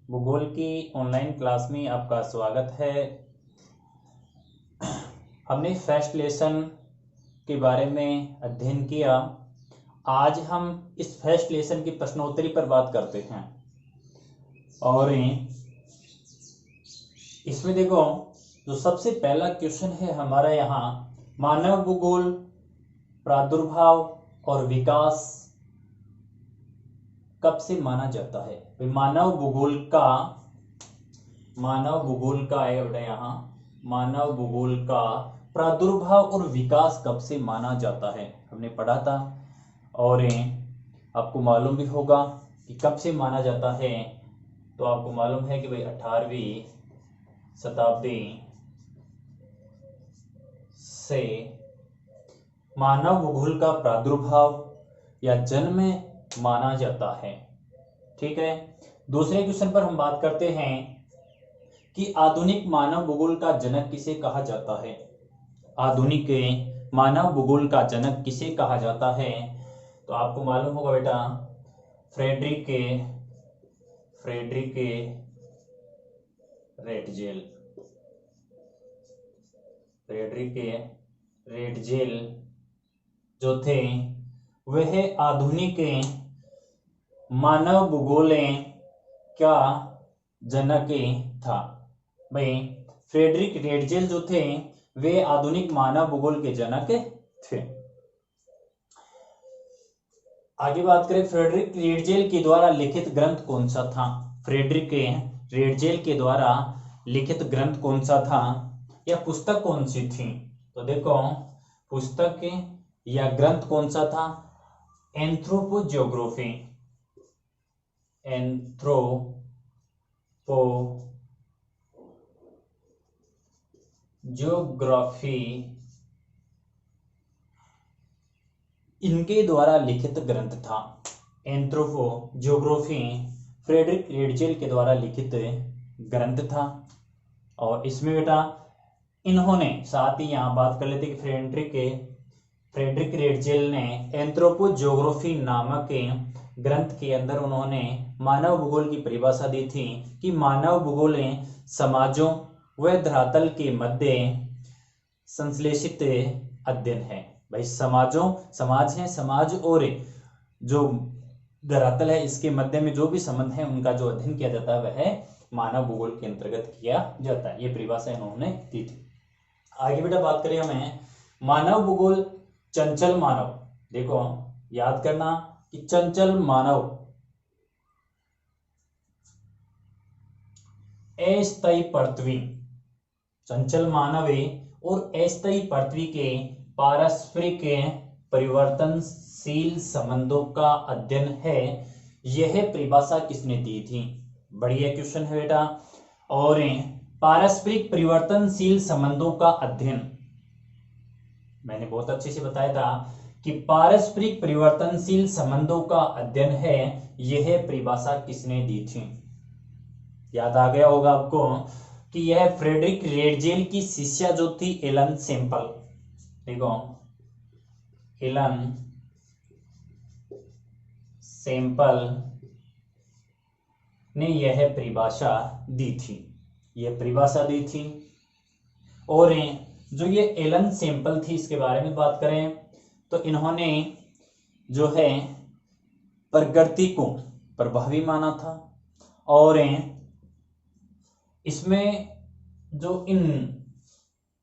भूगोल की online class में आपका स्वागत है। हमने फर्स्ट लेसन के बारे में अध्ययन किया। आज हम इस फर्स्ट लेसन की प्रश्नोत्तरी पर बात करते हैं। और इसमें देखो, जो सबसे पहला क्वेश्चन है हमारा यहाँ, मानव भूगोल प्रादुर्भाव और विकास कब से माना जाता है। मानव भूगोल का है बेटा, यहाँ मानव भूगोल का प्रादुर्भाव और विकास कब से माना जाता है, हमने पढ़ा था। और आपको मालूम भी होगा कि कब से माना जाता है। तो आपको मालूम है कि भाई 18वीं शताब्दी से मानव भूगोल का प्रादुर्भाव या जन्म माना जाता है। ठीक है। दूसरे क्वेश्चन पर हम बात करते हैं कि आधुनिक मानव भूगोल का जनक किसे कहा जाता है। आधुनिक मानव भूगोल का जनक किसे कहा जाता है। तो आपको मालूम होगा बेटा, फ्रेडरिक रेटजेल जो थे वह आधुनिक मानव भूगोल का जनक था। भाई फ्रेडरिक रेटजेल जो थे वे आधुनिक मानव भूगोल के जनक थे। आगे बात करें, फ्रेडरिक रेटजेल के द्वारा लिखित ग्रंथ कौन सा था। फ्रेडरिक रेटजेल के द्वारा लिखित ग्रंथ कौन सा था या पुस्तक कौन सी थी। तो देखो, पुस्तक या ग्रंथ कौन सा था, एंथ्रोपोजियोग्राफी इनके द्वारा लिखित ग्रंथ था। एंथ्रोपोजियोग्राफी फ्रेडरिक रेटजेल के द्वारा लिखित ग्रंथ था। और इसमें बेटा इन्होंने, साथ ही यहां बात कर लेते कि फ्रेडरिक रेटजेल ने एंथ्रोपोजियोग्राफी नामक ग्रंथ के अंदर उन्होंने मानव भूगोल की परिभाषा दी थी कि मानव भूगोल समाजों व धरातल के मध्य संश्लेषित अध्ययन है। भाई समाज है, समाज और जो धरातल है, इसके मध्य में जो भी संबंध है उनका जो अध्ययन किया जाता है वह मानव भूगोल के अंतर्गत किया जाता है। ये परिभाषा इन्होंने दी थी। आगे बेटा बात करें हमें मानव भूगोल चंचल मानव। देखो याद करना कि चंचल मानव अस्थायी पृथ्वी, चंचल मानव और अस्थायी पृथ्वी के पारस्परिक परिवर्तनशील संबंधों का अध्ययन है। यह परिभाषा किसने दी थी। बढ़िया क्वेश्चन है बेटा। और पारस्परिक परिवर्तनशील संबंधों का अध्ययन, मैंने बहुत अच्छे से बताया था कि पारस्परिक परिवर्तनशील संबंधों का अध्ययन है। यह परिभाषा किसने दी थी। याद आ गया होगा आपको कि यह फ्रेडरिक रेटजेल की शिष्या जो थी एलन सेम्पल। देखो, एलन सेम्पल ने यह परिभाषा दी थी। और जो ये एलन सेम्पल थी, इसके बारे में बात करें तो इन्होंने जो है प्रकृति को प्रभावी माना था। और इसमें जो इन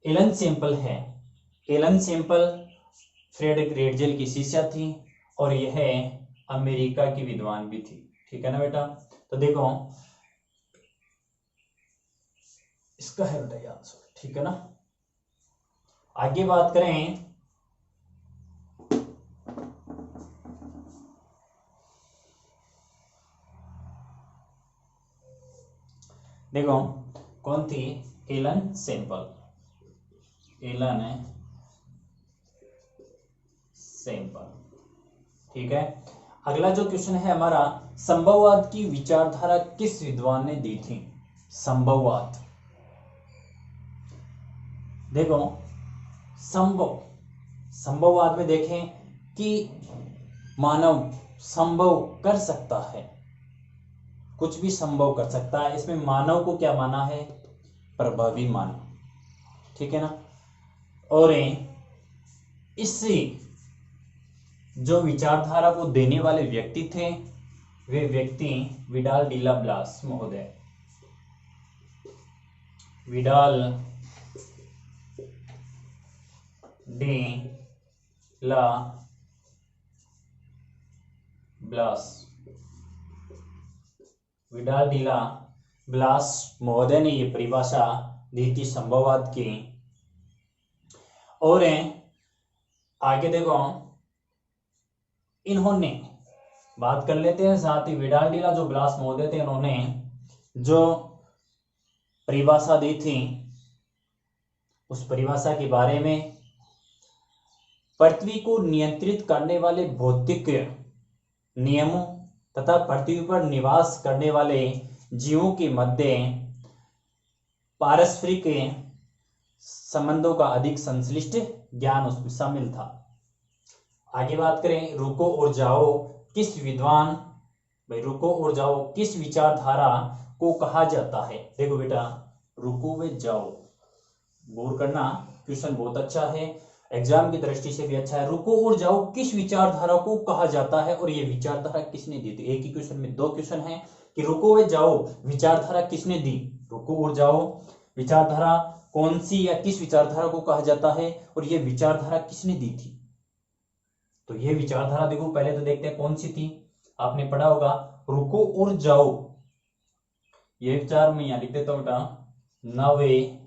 एलन सेम्पल फ्रेडरिक रेटजेल की शिष्या थी और यह अमेरिका की विद्वान भी थी। ठीक है ना बेटा। तो देखो इसका है बेटा याद, ठीक है ना। आगे बात करें, देखो कौन थी, एलन सेम्पल। ठीक है। अगला जो क्वेश्चन है हमारा, संभववाद की विचारधारा किस विद्वान ने दी थी। संभववाद, देखो संभववाद में देखें कि मानव संभव कर सकता है, कुछ भी संभव कर सकता है। इसमें मानव को क्या माना है? प्रभावी मानव, ठीक है ना। और इससे जो विचारधारा को देने वाले व्यक्ति थे वे व्यक्ति विडाल डिला ब्लास महोदय, विडाल डी ला ब्लास, विडाल डिला ब्लास महोदय ने ये परिभाषा दी थी संभववाद की। और आगे देखो, इन्होंने बात कर लेते हैं साथ ही विडाल डिला जो ब्लास महोदय थे, उन्होंने जो परिभाषा दी थी उस परिभाषा के बारे में पृथ्वी को नियंत्रित करने वाले भौतिक नियमों तथा पृथ्वी पर निवास करने वाले जीवों के मध्य पारस्परिक संबंधों का अधिक संश्लिष्ट ज्ञान उसमें शामिल था। आगे बात करें, रुको और जाओ किस विद्वान, भाई रुको और जाओ किस विचारधारा को कहा जाता है? देखो बेटा, रुको व जाओ, गौर करना, क्वेश्चन बहुत अच्छा है, एग्जाम की दृष्टि से भी अच्छा है। रुको और जाओ किस विचारधारा को कहा जाता है और ये विचारधारा किसने दी थी? एक ही क्वेश्चन में दो क्वेश्चन है कि रुको व जाओ विचारधारा किसने दी, रुको और जाओ विचारधारा कौन सी या किस विचारधारा को कहा जाता है और ये विचारधारा किसने दी थी? तो ये विचारधारा देखो, पहले तो देखते हैं कौन सी थी। आपने पढ़ा होगा रुको और जाओ, ये विचार मैं यहां लिख देता हूं बेटा, नवे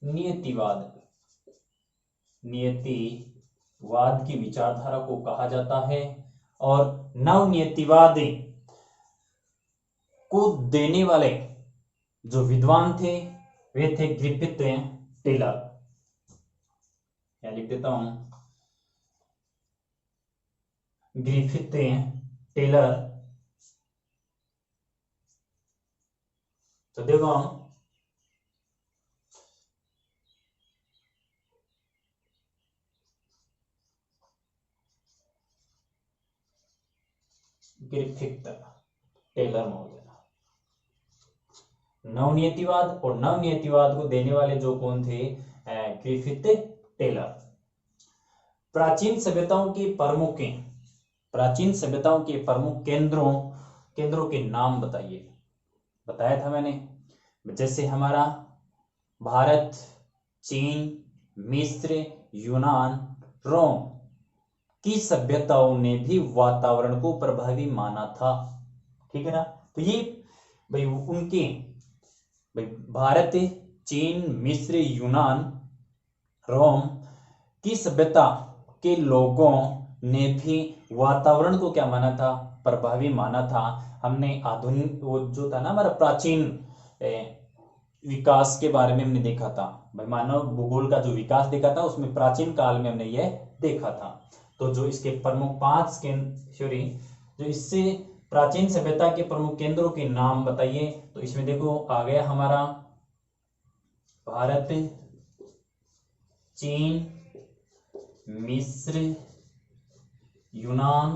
नियतिवाद, नियतिवाद की विचारधारा को कहा जाता है। और नव नियतिवाद को देने वाले जो विद्वान थे वे थे ग्रिफिथ टेलर, या लिख देता हूं ग्रिफिथ टेलर। तो देखो ग्रिफिथ टेलर महोदय, नवनियतिवाद और नवनियतिवाद को देने वाले जो कौन थे? Griffith Taylor. प्राचीन सभ्यताओं के प्रमुख, प्राचीन सभ्यताओं के प्रमुख केंद्रों के नाम बताइए। बताया था मैंने, जैसे हमारा भारत, चीन, मिस्र, यूनान, रोम की सभ्यताओं ने भी वातावरण को प्रभावी माना था, ठीक है ना। तो ये भाई उनके, भाई भारत, चीन, मिस्र, यूनान, रोम की सभ्यता के लोगों ने भी वातावरण को क्या माना था? प्रभावी माना था। हमने आधुनिक वो जो था ना हमारा प्राचीन विकास के बारे में हमने देखा था, भाई मानव भूगोल का जो विकास देखा था उसमें प्राचीन काल में हमने यह देखा था। तो जो इसके प्रमुख 5 केंद्र, जो इससे प्राचीन सभ्यता के प्रमुख केंद्रों के नाम बताइए। तो इसमें देखो आ गया हमारा भारत, चीन, मिस्र, यूनान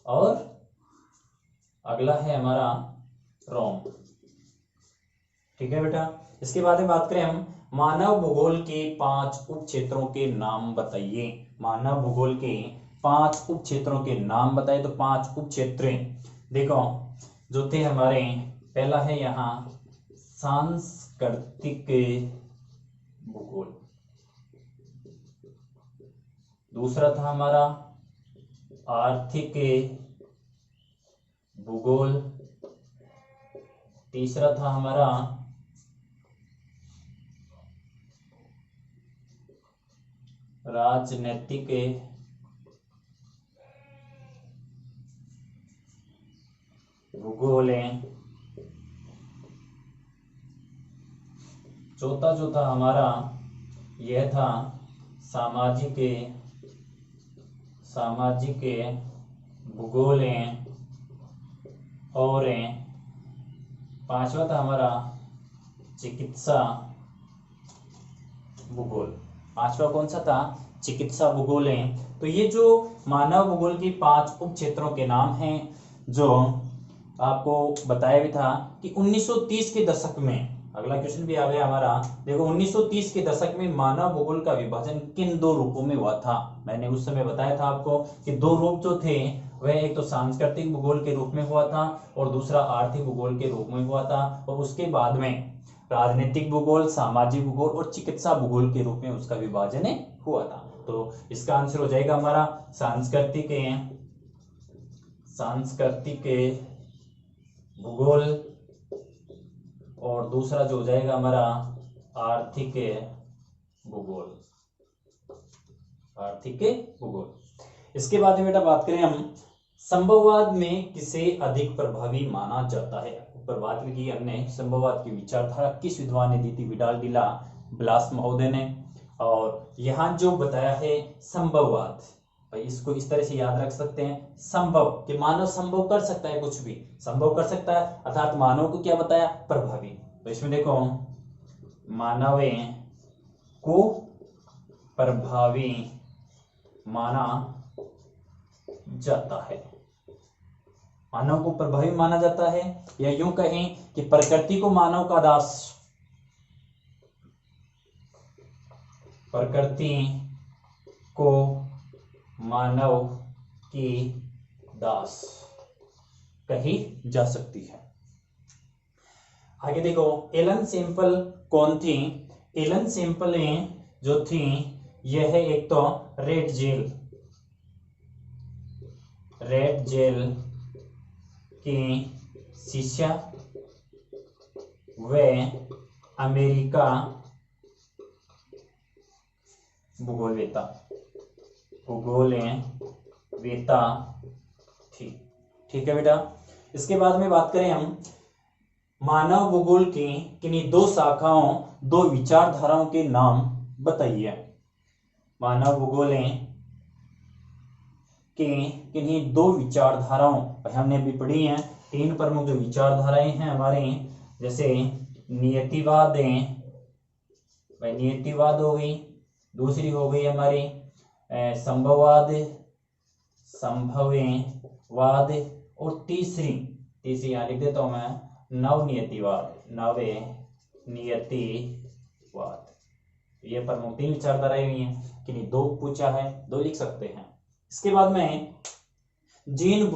और अगला है हमारा रोम, ठीक है बेटा। इसके बाद में बात करें हम मानव भूगोल के 5 उप क्षेत्रों के नाम बताइए। मानव भूगोल के 5 उप क्षेत्रों के नाम बताइए। तो 5 उप क्षेत्र देखो जो थे हमारे, पहला है यहाँ सांस्कृतिक भूगोल, दूसरा था हमारा आर्थिक भूगोल, तीसरा था हमारा राजनीतिक भूगोल है, चौथा जो था हमारा यह था सामाजिक भूगोल है, और पांचवा था हमारा चिकित्सा भूगोल। पांचवा कौन सा था? चिकित्सा भूगोल है। तो ये जो मानव भूगोल के 5 उप क्षेत्रों के नाम हैं जो आपको बताया भी था कि 1930 के दशक में, अगला क्वेश्चन भी आ गया हमारा, देखो 1930 के दशक में मानव भूगोल का विभाजन किन दो रूपों में हुआ था। मैंने उस समय बताया था आपको कि दो रूप जो थे वह एक तो सांस्कृतिक भूगोल के रूप में हुआ था और दूसरा आर्थिक भूगोल के रूप में हुआ था, और उसके बाद में राजनीतिक भूगोल, सामाजिक भूगोल और चिकित्सा भूगोल के रूप में उसका विभाजन हुआ था। तो इसका आंसर हो जाएगा हमारा सांस्कृतिक भूगोल, और दूसरा जो हो जाएगा हमारा आर्थिक भूगोल। इसके बाद में बेटा बात करें हम, संभववाद में किसे अधिक प्रभावी माना जाता है। ऊपर बात की हमने, संभववाद की विचारधारा किस विद्वान ने दी थी, विडाल डिला ब्लास महोदय ने। और यहाँ जो बताया है संभववाद, भाई इसको इस तरह से याद रख सकते हैं, संभव कि मानव संभव कर सकता है, कुछ भी संभव कर सकता है, अर्थात मानव को क्या बताया, प्रभावी। तो इसमें देखो मानव को प्रभावी माना जाता है, मानव को प्रभावी माना जाता है, या यूं कहें कि प्रकृति को मानव का दास, प्रकृति को मानव की दास कही जा सकती है। आगे देखो एलन सैंपल कौन थी। एलन सैंपल जो थी यह एक तो रेड जेल की शिष्या व अमेरिका भूगोलवेता थी। ठीक है बेटा। इसके बाद में बात करें हम मानव भूगोल की किन्हीं दो शाखाओं, दो विचारधाराओं के नाम बताइए। मानव भूगोल के किन्हीं दो विचारधाराओं, हमने अभी पढ़ी हैं, तीन प्रमुख जो विचारधाराएं हैं हमारे, जैसे नियतिवाद हो गई, दूसरी हो गई हमारी संभववाद, और तीसरी यहां लिख देता हूं मैं, नवनियतिवाद। ये प्रमुख तीन विचारधाराएं हुई हैं, कि नहीं दो पूछा है, दो लिख सकते हैं। इसके बाद में जीन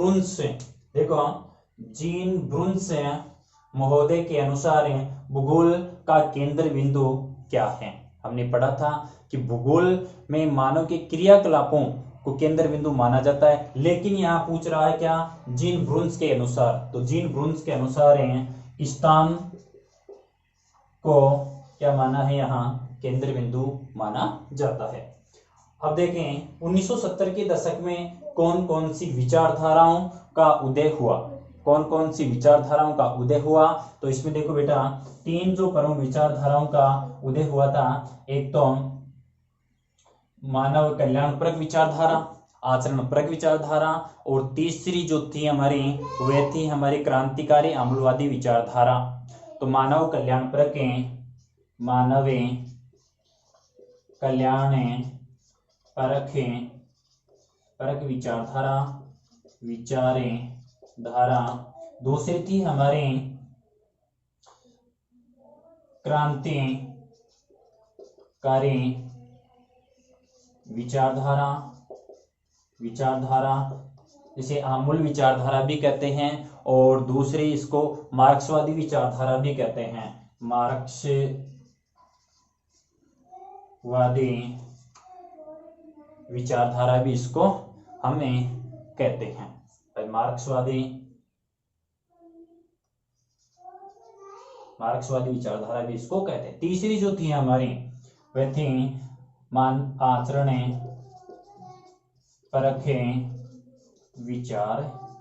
ब्रुन्स महोदय के अनुसार भूगोल का केंद्र बिंदु क्या है। हमने पढ़ा था कि भूगोल में मानव के क्रियाकलापों को केंद्र बिंदु माना जाता है, लेकिन यहाँ पूछ रहा है क्या, जीन ब्रुन्स के अनुसार। तो जीन ब्रुन्स के अनुसार स्थान को क्या माना है, यहाँ केंद्र बिंदु माना जाता है। अब देखें 1970 के दशक में कौन कौन सी विचारधाराओं का उदय हुआ। तो इसमें देखो बेटा तीन जो प्रमुख विचारधाराओं का उदय हुआ था, एक तो मानव कल्याणपरक विचारधारा, आचरणपरक विचारधारा, और तीसरी जो थी हमारी वह थी हमारी क्रांतिकारी आमूलवादी विचारधारा। तो मानव कल्याणपरक विचारधारा, दूसरी थी हमारे क्रांतिकारी विचारधारा, जिसे आमूल विचारधारा भी कहते हैं, और दूसरी इसको मार्क्सवादी विचारधारा भी कहते हैं। मार्क्सवादी विचारधारा भी इसको हमें कहते हैं। मार्क्सवादी विचारधारा भी इसको कहते हैं। तीसरी जो थी हमारी वह थी आचरण परख विचारधारा।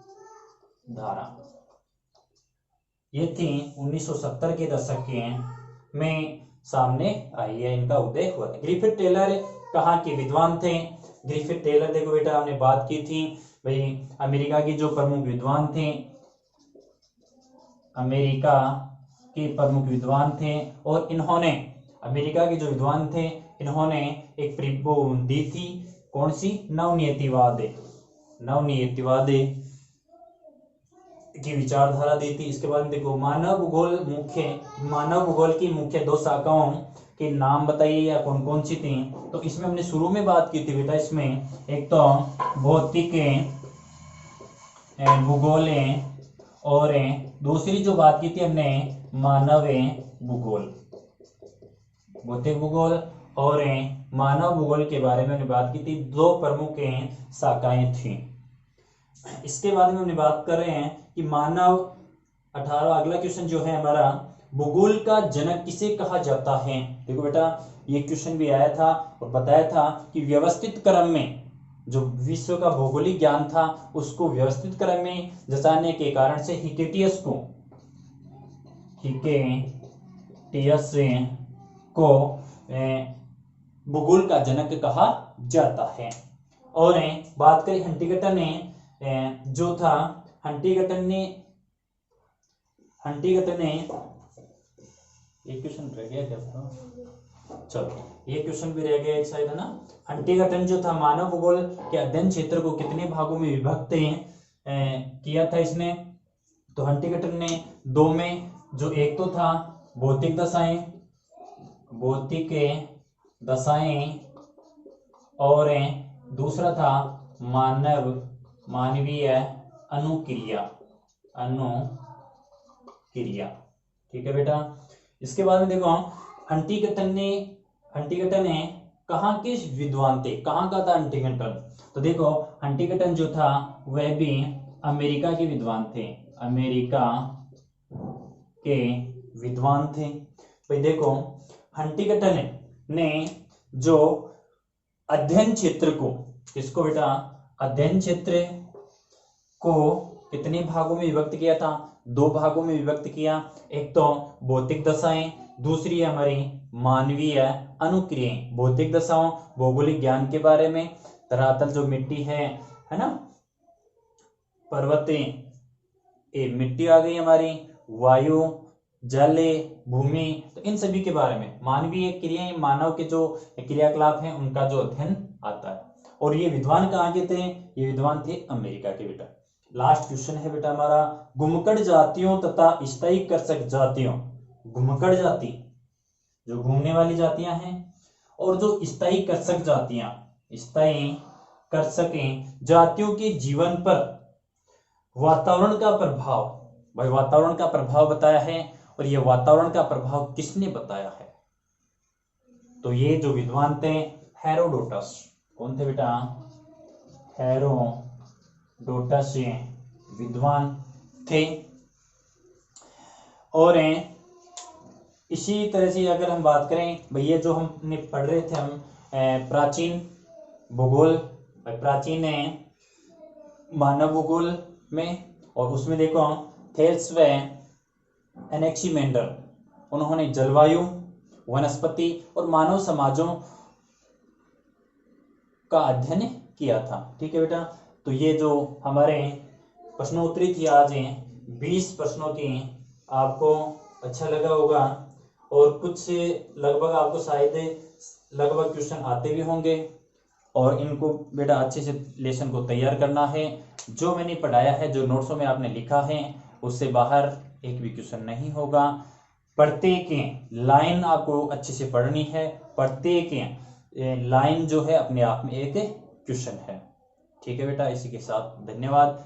ये थी 1970 के दशक में सामने आई है, इनका उदय हुआ था। ग्रिफिथ टेलर कहाँ के विद्वान थे। ग्रिफिथ टेलर देखो बेटा हमने बात की थी, भाई अमेरिका के जो प्रमुख विद्वान थे, और इन्होंने अमेरिका के जो विद्वान थे इन्होंने एक परिभाषा दी थी, कौन सी, नवनियतिवाद की विचारधारा दी थी। इसके बाद में देखो मानव भूगोल की मुख्य 2 शाखाओं के नाम बताइए या कौन कौन सी थी। तो इसमें हमने शुरू में बात की थी बेटा, इसमें एक तो भौतिक भूगोल और दूसरी जो बात की थी हमने मानव भूगोल। भौतिक भूगोल और मानव भूगोल के बारे में हमने बात की थी, 2 प्रमुख शाखाएं थी। इसके बाद में हमने बात कर रहे हैं कि मानव 18 अगला क्वेश्चन जो है हमारा, भूगोल का जनक किसे कहा जाता है। देखो बेटा ये क्वेश्चन भी आया था और बताया था कि व्यवस्थित क्रम में जो विश्व का भौगोलिक ज्ञान था उसको व्यवस्थित क्रम में जचाने के कारण से हिकेटियस को भूगोल का जनक कहा जाता है। और बात करें हंटिंगटन ने जो था, हंटिंगटन ने एक क्वेश्चन रह गया क्या था, चलो ये क्वेश्चन भी रह गया एक शायद, है ना। हंटिंगटन जो था मानव भूगोल के अध्ययन क्षेत्र को कितने भागों में विभक्त किया था इसने। तो हंटिंगटन ने 2 में, जो एक तो था भौतिक दशाएं और दूसरा था मानवीय अनुक्रिया। ठीक है बेटा। इसके बाद में देखो हंटिंगटन ने कहाँ के विद्वान थे, कहाँ का था हंटिंगटन। तो देखो हंटिंगटन जो था वह भी अमेरिका के विद्वान थे, अमेरिका के विद्वान थे। भाई देखो हंटिंगटन ने जो अध्ययन क्षेत्र को, किसको बेटा, अध्ययन क्षेत्र को कितने भागों में विभक्त किया था, 2 भागों में विभक्त किया। एक तो भौतिक दशाएं, दूसरी है हमारी मानवीय अनुक्रियाएं। भौतिक दशाओं भौगोलिक ज्ञान के बारे में, धरातल जो मिट्टी है ना, पर्वतें मिट्टी आ गई हमारी, वायु, जल, भूमि, तो इन सभी के बारे में मानवीय क्रियाएं, मानव के जो क्रियाकलाप हैं उनका जो अध्ययन आता है। और ये विद्वान कहाँ के थे, ये विद्वान थे अमेरिका के बेटा। लास्ट क्वेश्चन है बेटा हमारा, घुमक्कड़ जातियों तथा स्थायी कर्षक जातियों। घुमक्कड़ जाति जो घूमने वाली जातियां हैं और जो स्थायी कर्षक जातियां, स्थायी कर्षकें जातियों के जीवन पर वातावरण का प्रभाव, भाई वातावरण का प्रभाव बताया है। और ये वातावरण का प्रभाव किसने बताया है, तो ये जो विद्वान थे हेरोडोटस। कौन थे बेटा, हेरोडोटस विद्वान थे। और इसी तरह से अगर हम बात करें, भैया जो हमने पढ़ रहे थे हम प्राचीन भूगोल, प्राचीन मानव भूगोल में, और उसमें देखो थेल्स व एनेक्सीमेंडर, उन्होंने जलवायु, वनस्पति और मानव समाजों का अध्ययन किया था। ठीक है बेटा। तो ये जो हमारे प्रश्नोत्तरी थी आज 20 प्रश्नों की, आपको अच्छा लगा होगा। और कुछ से लगभग आपको शायद लगभग क्वेश्चन आते भी होंगे, और इनको बेटा अच्छे से लेसन को तैयार करना है। जो मैंने पढ़ाया है, जो नोट्सों में आपने लिखा है, उससे बाहर एक भी क्वेश्चन नहीं होगा। प्रत्येक लाइन आपको अच्छे से पढ़नी है, प्रत्येक लाइन जो है अपने आप में एक क्वेश्चन है। ठीक है बेटा, इसी के साथ धन्यवाद।